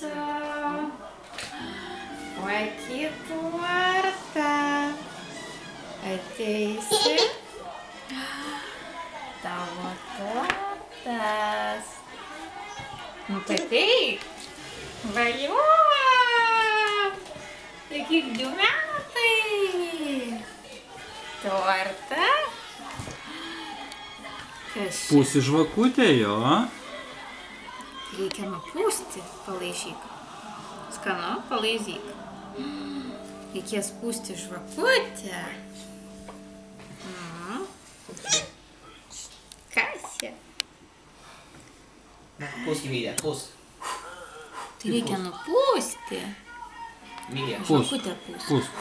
Dėsiu. Kokį tortą. Ateisi. Tavo tortas. Nu, pateik. Valio. Iki 2 metai. Tortą. Kas čia? Pūsi žvakutė jo. Reikia nupūsti, palaižyk. Skanu, palaižyk. Reikės pūsti žvakutę. Kas čia? Pūsk, Emilija, pūsk. Tai reikia nupūsti. Emilija. Žvakutę pūsti. Pūsk.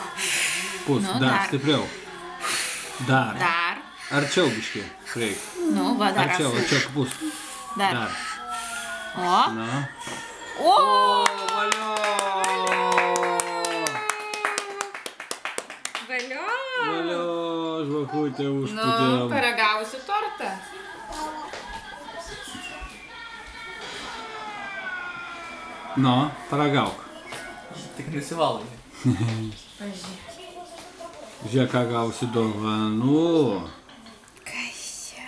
Pūsk, Nu, dar dar. stipriau. Dar. Dar. Arčiau biškį. Reik. Nu, va, dar. Arčiau, pūsk. Dar. Dar. O. Na. O. Valio! Valio. Valio, žvakutė Nu, užpūtė. paragausiu tortą. Nu, paragauk. Tik nusivalai. Pažiūrėk. Žiūrėk, ką gausi dovanų. Kas čia?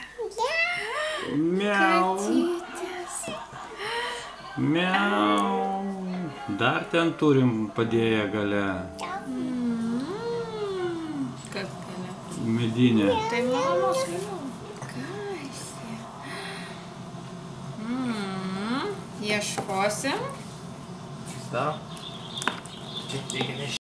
Miau. Katytės. Miau. Dar ten turim padėję gale. Kas galia? Medinė. Tai malonus vėliau. Kas čia? Ieškosim. Daro. Čia reikia nešti.